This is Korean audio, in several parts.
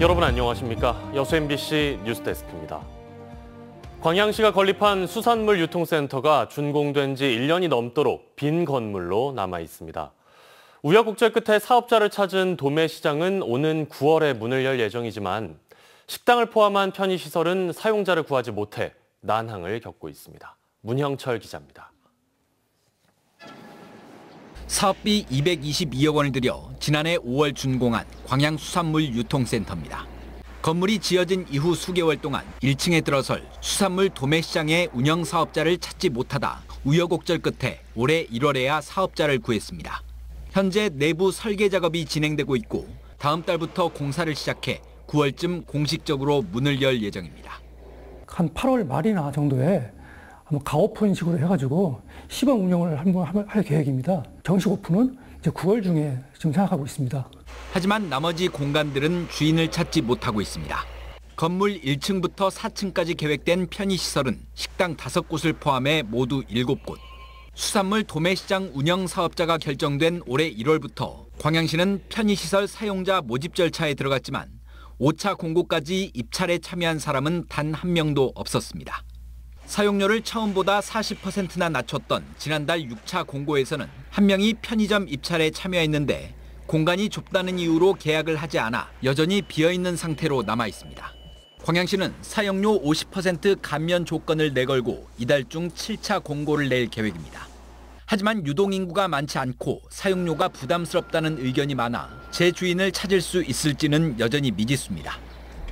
여러분 안녕하십니까? 여수 MBC 뉴스데스크입니다. 광양시가 건립한 수산물 유통센터가 준공된 지 1년이 넘도록 빈 건물로 남아 있습니다. 우여곡절 끝에 사업자를 찾은 도매시장은 오는 9월에 문을 열 예정이지만 식당을 포함한 편의시설은 사용자를 구하지 못해 난항을 겪고 있습니다. 문형철 기자입니다. 사업비 222억 원을 들여 지난해 5월 준공한 광양수산물 유통센터입니다. 건물이 지어진 이후 수개월 동안 1층에 들어설 수산물 도매시장의 운영 사업자를 찾지 못하다 우여곡절 끝에 올해 1월에야 사업자를 구했습니다. 현재 내부 설계 작업이 진행되고 있고 다음 달부터 공사를 시작해 9월쯤 공식적으로 문을 열 예정입니다. 한 8월 말이나 정도에 가오픈식으로 해가지고 시범 운영을 한번 할 계획입니다. 정식 오픈은 이제 9월 중에 지금 생각하고 있습니다. 하지만 나머지 공간들은 주인을 찾지 못하고 있습니다. 건물 1층부터 4층까지 계획된 편의시설은 식당 5곳을 포함해 모두 7곳. 수산물 도매시장 운영 사업자가 결정된 올해 1월부터 광양시는 편의시설 사용자 모집 절차에 들어갔지만 5차 공고까지 입찰에 참여한 사람은 단 한 명도 없었습니다. 사용료를 처음보다 40%나 낮췄던 지난달 6차 공고에서는 한 명이 편의점 입찰에 참여했는데 공간이 좁다는 이유로 계약을 하지 않아 여전히 비어있는 상태로 남아 있습니다. 광양시는 사용료 50% 감면 조건을 내걸고 이달 중 7차 공고를 낼 계획입니다. 하지만 유동인구가 많지 않고 사용료가 부담스럽다는 의견이 많아 재주인을 찾을 수 있을지는 여전히 미지수입니다.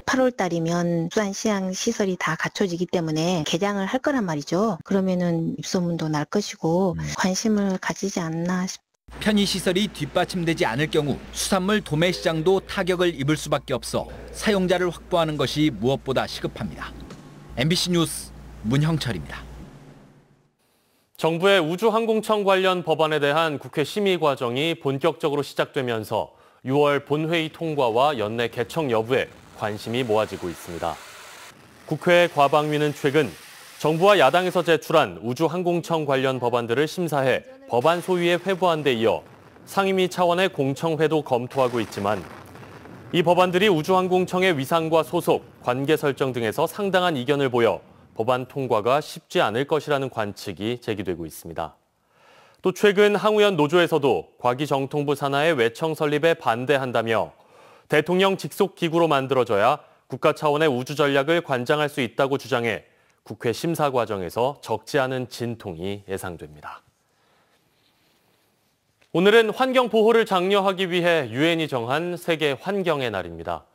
8월 달이면 수산시장 시설이 다 갖춰지기 때문에 개장을 할 거란 말이죠. 그러면은 입소문도 날 것이고 관심을 가지지 않나 싶습니다. 편의시설이 뒷받침되지 않을 경우 수산물 도매시장도 타격을 입을 수밖에 없어 사용자를 확보하는 것이 무엇보다 시급합니다. MBC 뉴스 문형철입니다. 정부의 우주항공청 관련 법안에 대한 국회 심의 과정이 본격적으로 시작되면서 6월 본회의 통과와 연내 개청 여부에 관심이 모아지고 있습니다. 국회 과방위는 최근 정부와 야당에서 제출한 우주항공청 관련 법안들을 심사해 법안 소위에 회부한 데 이어 상임위 차원의 공청회도 검토하고 있지만 이 법안들이 우주항공청의 위상과 소속, 관계 설정 등에서 상당한 이견을 보여 법안 통과가 쉽지 않을 것이라는 관측이 제기되고 있습니다. 또 최근 항우연 노조에서도 과기정통부 산하의 외청 설립에 반대한다며 대통령 직속 기구로 만들어져야 국가 차원의 우주 전략을 관장할 수 있다고 주장해 국회 심사 과정에서 적지 않은 진통이 예상됩니다. 오늘은 환경 보호를 장려하기 위해 유엔이 정한 세계 환경의 날입니다.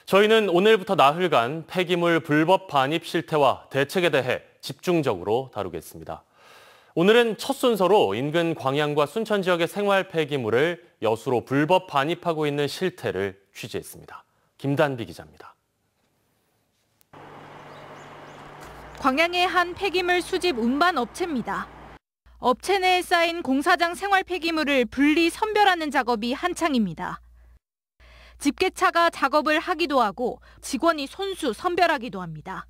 저희는 오늘부터 나흘간 폐기물 불법 반입 실태와 대책에 대해 집중적으로 다루겠습니다. 오늘은 첫 순서로 인근 광양과 순천 지역의 생활 폐기물을 여수로 불법 반입하고 있는 실태를 취재했습니다. 김단비 기자입니다. 광양의 한 폐기물 수집 운반 업체입니다. 업체 내에 쌓인 공사장 생활 폐기물을 분리 선별하는 작업이 한창입니다. 집게차가 작업을 하기도 하고 직원이 손수 선별하기도 합니다.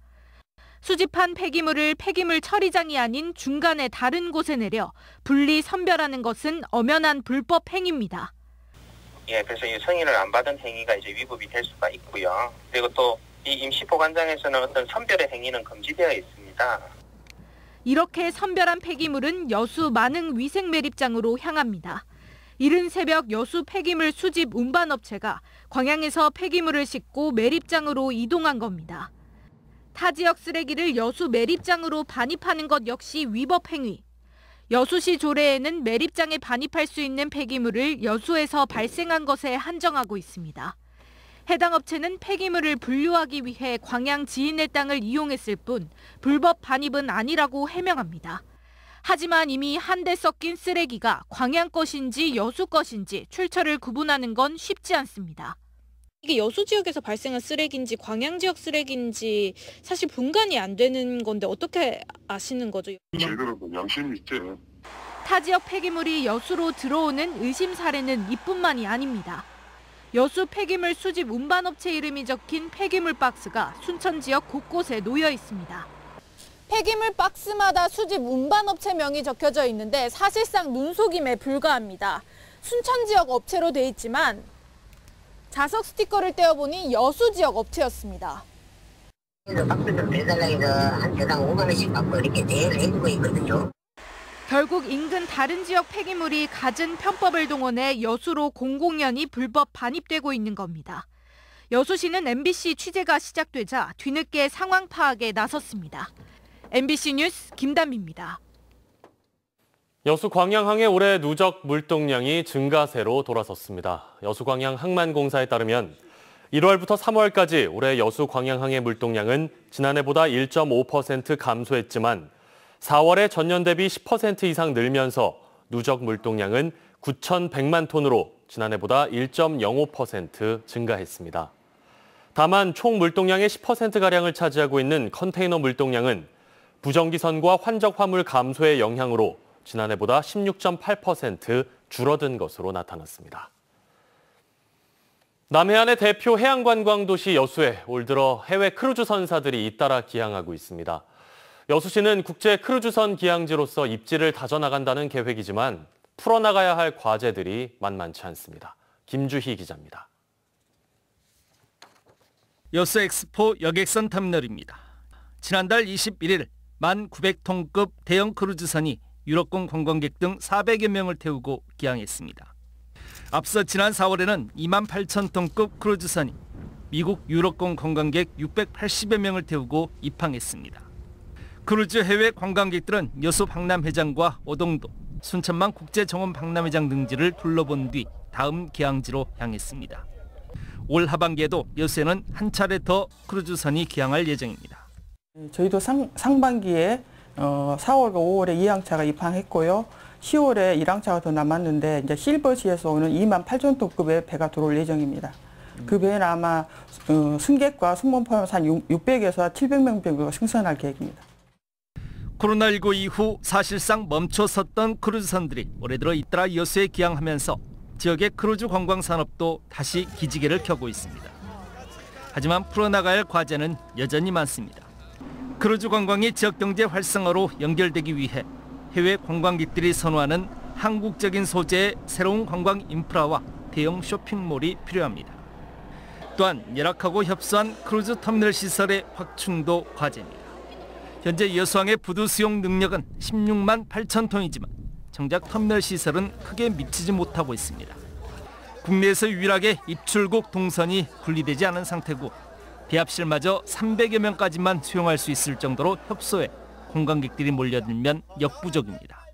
수집한 폐기물을 폐기물 처리장이 아닌 중간에 다른 곳에 내려 분리 선별하는 것은 엄연한 불법 행위입니다. 그래서 이 승인을 안 받은 행위가 이제 위법이 될 수가 있고요. 그리고 또 이 임시보관장에서는 어떤 선별의 행위는 금지되어 있습니다. 이렇게 선별한 폐기물은 여수 만흥 위생 매립장으로 향합니다. 이른 새벽 여수 폐기물 수집 운반업체가 광양에서 폐기물을 싣고 매립장으로 이동한 겁니다. 타 지역 쓰레기를 여수 매립장으로 반입하는 것 역시 위법 행위. 여수시 조례에는 매립장에 반입할 수 있는 폐기물을 여수에서 발생한 것에 한정하고 있습니다. 해당 업체는 폐기물을 분류하기 위해 광양 지인의 땅을 이용했을 뿐 불법 반입은 아니라고 해명합니다. 하지만 이미 한데 섞인 쓰레기가 광양 것인지 여수 것인지 출처를 구분하는 건 쉽지 않습니다. 이게 여수 지역에서 발생한 쓰레기인지 광양 지역 쓰레기인지 사실 분간이 안 되는 건데 어떻게 아시는 거죠? 제대로 양심이 있지. 타 지역 폐기물이 여수로 들어오는 의심 사례는 이뿐만이 아닙니다. 여수 폐기물 수집 운반업체 이름이 적힌 폐기물 박스가 순천 지역 곳곳에 놓여 있습니다. 폐기물 박스마다 수집 운반업체명이 적혀져 있는데 사실상 눈속임에 불과합니다. 순천 지역 업체로 돼 있지만 자석 스티커를 떼어보니 여수 지역 업체였습니다. 박스를 배달하기 해서 한 대당 5만 원씩 받고 이렇게 대여를 해주고 있거든요. 결국 인근 다른 지역 폐기물이 갖은 편법을 동원해 여수로 공공연히 불법 반입되고 있는 겁니다. 여수시는 MBC 취재가 시작되자 뒤늦게 상황 파악에 나섰습니다. MBC 뉴스 김단비입니다. 여수 광양항의 올해 누적 물동량이 증가세로 돌아섰습니다. 여수 광양 항만공사에 따르면 1월부터 3월까지 올해 여수 광양항의 물동량은 지난해보다 1.5% 감소했지만 4월에 전년 대비 10% 이상 늘면서 누적 물동량은 9,100만 톤으로 지난해보다 1.05% 증가했습니다. 다만 총 물동량의 10%가량을 차지하고 있는 컨테이너 물동량은 부정기선과 환적 화물 감소의 영향으로 지난해보다 16.8% 줄어든 것으로 나타났습니다. 남해안의 대표 해양관광도시 여수에 올 들어 해외 크루즈 선사들이 잇따라 기항하고 있습니다. 여수시는 국제 크루즈선 기항지로서 입지를 다져나간다는 계획이지만 풀어나가야 할 과제들이 만만치 않습니다. 김주희 기자입니다. 여수 엑스포 여객선 터미널입니다. 지난달 21일 1,900톤급 대형 크루즈선이 유럽권 관광객 등 400여 명을 태우고 기항했습니다. 앞서 지난 4월에는 28,000톤급 크루즈선이 미국 유럽권 관광객 680여 명을 태우고 입항했습니다. 크루즈 해외 관광객들은 여수 박람회장과 오동도, 순천만 국제정원 박람회장 등지를 둘러본 뒤 다음 기항지로 향했습니다. 올 하반기에도 여수에는 한 차례 더 크루즈선이 기항할 예정입니다. 저희도 상반기에 4월과 5월에 2항차가 입항했고요. 10월에 1항차가 더 남았는데 이제 실버시에서 오는 28,000톤급의 배가 들어올 예정입니다. 그 배는 아마 승객과 승무원 포함해서 한 600에서 700명 정도가 승선할 계획입니다. 코로나19 이후 사실상 멈춰섰던 크루즈선들이 올해 들어 잇따라 여수에 기항하면서 지역의 크루즈 관광 산업도 다시 기지개를 켜고 있습니다. 하지만 풀어나가야 할 과제는 여전히 많습니다. 크루즈 관광이 지역 경제 활성화로 연결되기 위해 해외 관광객들이 선호하는 한국적인 소재의 새로운 관광 인프라와 대형 쇼핑몰이 필요합니다. 또한 열악하고 협소한 크루즈 터미널 시설의 확충도 과제입니다. 현재 여수항의 부두 수용 능력은 16만 8천 톤이지만 정작 터미널 시설은 크게 미치지 못하고 있습니다. 국내에서 유일하게 입출국 동선이 분리되지 않은 상태고 배합실마저 300여 명까지만 수용할 수 있을 정도로 협소해 관광객들이 몰려들면 역부족입니다.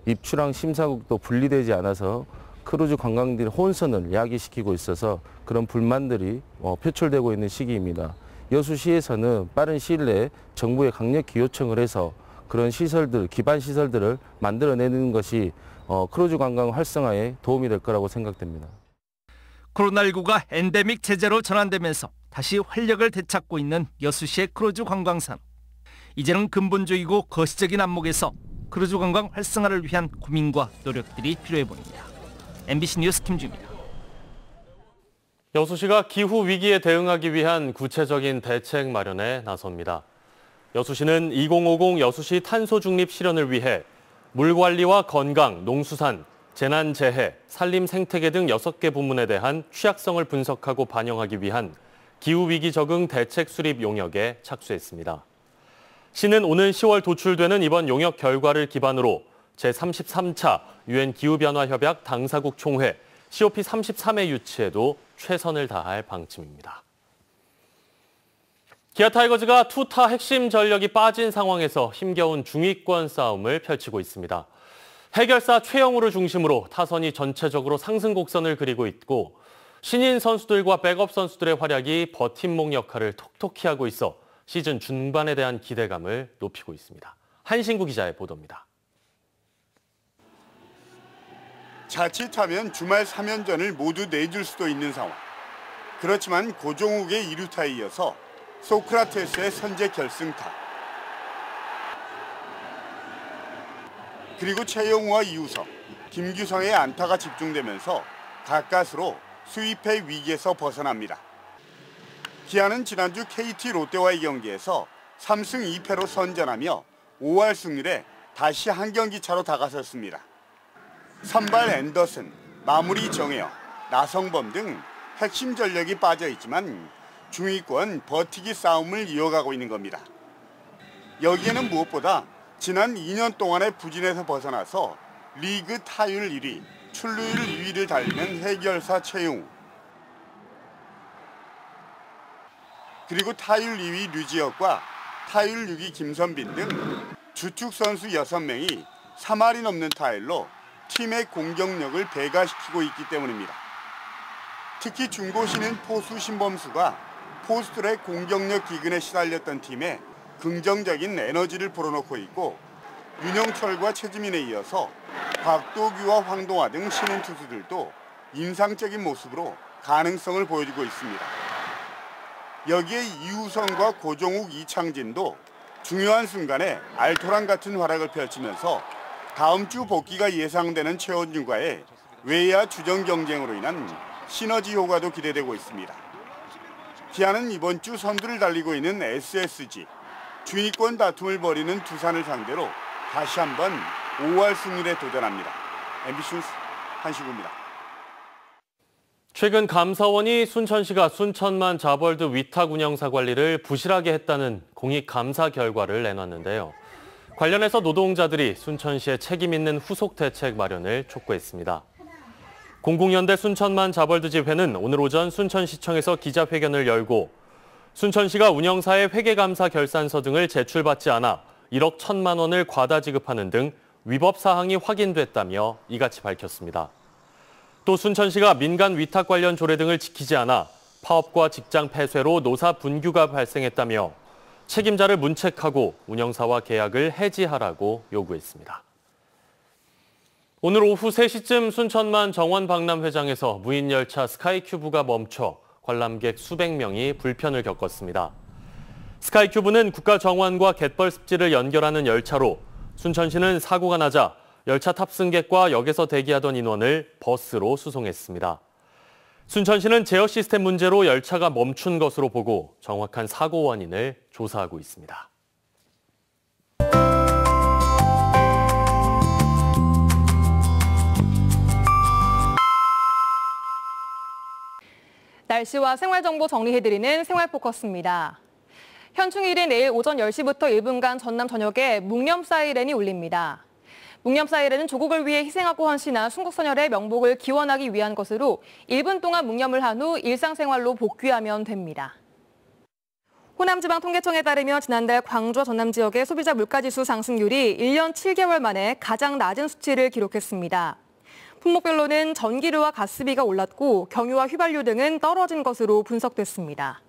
입출항 심사국도 분리되지 않아서 크루즈 관광객들이 혼선을 야기시키고 있어서 그런 불만들이 표출되고 있는 시기입니다. 여수시에서는 빠른 시일 내에 정부에 강력히 요청을 해서 그런 시설들, 기반 시설들을 만들어내는 것이 크루즈 관광 활성화에 도움이 될 거라고 생각됩니다. 코로나19가 엔데믹 체제로 전환되면서 다시 활력을 되찾고 있는 여수시의 크루즈 관광 산업. 이제는 근본적이고 거시적인 안목에서 크루즈 관광 활성화를 위한 고민과 노력들이 필요해 보입니다. MBC 뉴스 김주입니다. 여수시가 기후 위기에 대응하기 위한 구체적인 대책 마련에 나섭니다. 여수시는 2050 여수시 탄소 중립 실현을 위해 물관리와 건강, 농수산, 재난재해, 산림 생태계 등 6개 부문에 대한 취약성을 분석하고 반영하기 위한 기후위기 적응 대책 수립 용역에 착수했습니다. 시는 오는 10월 도출되는 이번 용역 결과를 기반으로 제33차 UN 기후변화협약 당사국 총회 COP33회 유치에도 최선을 다할 방침입니다. 기아 타이거즈가 투타 핵심 전력이 빠진 상황에서 힘겨운 중위권 싸움을 펼치고 있습니다. 해결사 최영우를 중심으로 타선이 전체적으로 상승 곡선을 그리고 있고 신인 선수들과 백업 선수들의 활약이 버팀목 역할을 톡톡히 하고 있어 시즌 중반에 대한 기대감을 높이고 있습니다. 한신구 기자의 보도입니다. 자칫하면 주말 3연전을 모두 내줄 수도 있는 상황. 그렇지만 고종욱의 2루타에 이어서 소크라테스의 선제 결승타. 그리고 최영우와 이우석, 김규성의 안타가 집중되면서 가까스로 수입회 위기에서 벗어납니다. 기아는 지난주 KT 롯데와의 경기에서 3승 2패로 선전하며 5할 승률에 다시 한 경기 차로 다가섰습니다. 선발 앤더슨, 마무리 정혜영, 나성범 등 핵심 전력이 빠져 있지만 중위권 버티기 싸움을 이어가고 있는 겁니다. 여기에는 무엇보다 지난 2년 동안의 부진에서 벗어나서 리그 타율 1위, 출루율 2위를 달리는 해결사 최용우, 그리고 타율 2위 류지혁과 타율 6위 김선빈 등 주축 선수 6명이 3할이 넘는 타율로 팀의 공격력을 배가시키고 있기 때문입니다. 특히 중고신인 포수 신범수가 포스트의 공격력 기근에 시달렸던 팀에 긍정적인 에너지를 불어넣고 있고, 윤영철과 최지민에 이어서 곽도규와 황동화 등 신인 투수들도 인상적인 모습으로 가능성을 보여주고 있습니다. 여기에 이우성과 고종욱, 이창진도 중요한 순간에 알토란 같은 활약을 펼치면서 다음 주 복귀가 예상되는 최원준과의 외야 주전 경쟁으로 인한 시너지 효과도 기대되고 있습니다. 기아는 이번 주 선두를 달리고 있는 SSG, 중위권 다툼을 벌이는 두산을 상대로 다시 한번 5할 승률에 도전합니다. MBC 뉴스 한시구입니다. 최근 감사원이 순천시가 순천만 자벌드 위탁 운영사 관리를 부실하게 했다는 공익 감사 결과를 내놨는데요. 관련해서 노동자들이 순천시에 책임 있는 후속 대책 마련을 촉구했습니다. 공공연대 순천만 자벌드 집회는 오늘 오전 순천시청에서 기자회견을 열고 순천시가 운영사의 회계감사 결산서 등을 제출받지 않아 1억 1천만 원을 과다 지급하는 등 위법 사항이 확인됐다며 이같이 밝혔습니다. 또 순천시가 민간 위탁 관련 조례 등을 지키지 않아 파업과 직장 폐쇄로 노사 분규가 발생했다며 책임자를 문책하고 운영사와 계약을 해지하라고 요구했습니다. 오늘 오후 3시쯤 순천만 정원 박람회장에서 무인 열차 스카이큐브가 멈춰 관람객 수백 명이 불편을 겪었습니다. 스카이큐브는 국가정원과 갯벌 습지를 연결하는 열차로 순천시는 사고가 나자 열차 탑승객과 역에서 대기하던 인원을 버스로 수송했습니다. 순천시는 제어 시스템 문제로 열차가 멈춘 것으로 보고 정확한 사고 원인을 조사하고 있습니다. 날씨와 생활정보 정리해드리는 생활포커스입니다. 현충일인 내일 오전 10시부터 1분간 전남 전역에 묵념 사이렌이 울립니다. 묵념 사이렌은 조국을 위해 희생하고 헌신한 순국선열의 명복을 기원하기 위한 것으로 1분 동안 묵념을 한 후 일상생활로 복귀하면 됩니다. 호남지방통계청에 따르면 지난달 광주와 전남 지역의 소비자 물가지수 상승률이 1년 7개월 만에 가장 낮은 수치를 기록했습니다. 품목별로는 전기료와 가스비가 올랐고 경유와 휘발유 등은 떨어진 것으로 분석됐습니다.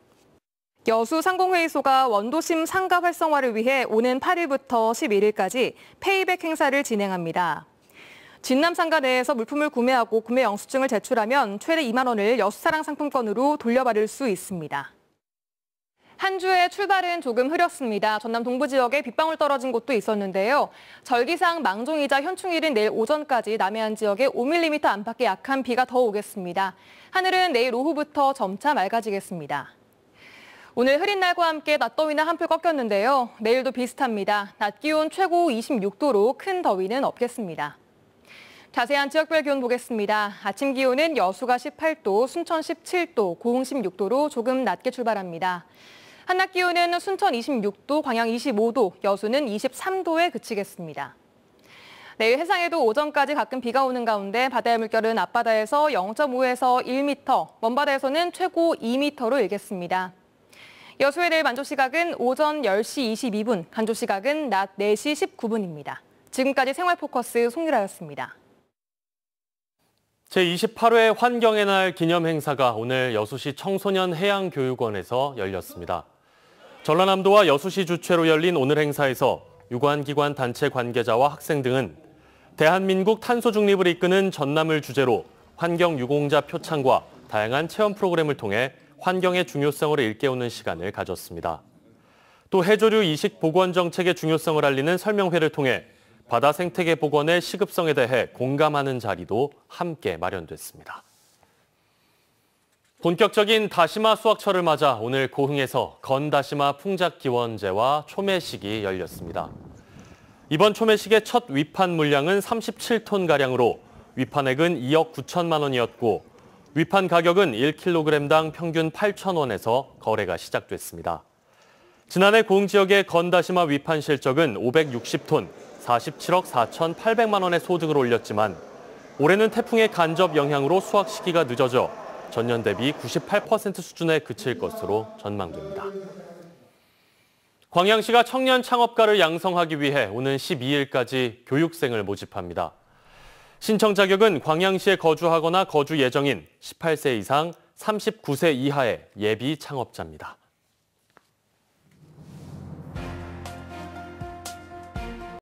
여수 상공회의소가 원도심 상가 활성화를 위해 오는 8일부터 11일까지 페이백 행사를 진행합니다. 진남 상가 내에서 물품을 구매하고 구매 영수증을 제출하면 최대 2만 원을 여수사랑 상품권으로 돌려받을 수 있습니다. 한 주의 출발은 조금 흐렸습니다. 전남 동부 지역에 빗방울 떨어진 곳도 있었는데요. 절기상 망종이자 현충일인 내일 오전까지 남해안 지역에 5mm 안팎의 약한 비가 더 오겠습니다. 하늘은 내일 오후부터 점차 맑아지겠습니다. 오늘 흐린 날과 함께 낮더위는 한풀 꺾였는데요. 내일도 비슷합니다. 낮 기온 최고 26도로 큰 더위는 없겠습니다. 자세한 지역별 기온 보겠습니다. 아침 기온은 여수가 18도, 순천 17도, 고흥 16도로 조금 낮게 출발합니다. 한낮 기온은 순천 26도, 광양 25도, 여수는 23도에 그치겠습니다. 내일 해상에도 오전까지 가끔 비가 오는 가운데 바다의 물결은 앞바다에서 0.5에서 1m, 먼바다에서는 최고 2m로 일겠습니다. 여수의 내일 만조시각은 오전 10시 22분, 간조시각은 낮 4시 19분입니다. 지금까지 생활포커스 송유라였습니다. 제28회 환경의 날 기념 행사가 오늘 여수시 청소년 해양교육원에서 열렸습니다. 전라남도와 여수시 주최로 열린 오늘 행사에서 유관기관 단체 관계자와 학생 등은 대한민국 탄소 중립을 이끄는 전남을 주제로 환경 유공자 표창과 다양한 체험 프로그램을 통해 환경의 중요성을 일깨우는 시간을 가졌습니다. 또 해조류 이식 복원 정책의 중요성을 알리는 설명회를 통해 바다 생태계 복원의 시급성에 대해 공감하는 자리도 함께 마련됐습니다. 본격적인 다시마 수확철을 맞아 오늘 고흥에서 건다시마 풍작 기원제와 초매식이 열렸습니다. 이번 초매식의 첫 위판 물량은 37톤가량으로 위판액은 2억 9천만 원이었고 위판 가격은 1kg당 평균 8,000원에서 거래가 시작됐습니다. 지난해 고흥 지역의 건다시마 위판 실적은 560톤, 47억 4,800만 원의 소득을 올렸지만 올해는 태풍의 간접 영향으로 수확 시기가 늦어져 전년 대비 98% 수준에 그칠 것으로 전망됩니다. 광양시가 청년 창업가를 양성하기 위해 오는 12일까지 교육생을 모집합니다. 신청 자격은 광양시에 거주하거나 거주 예정인 18세 이상 39세 이하의 예비 창업자입니다.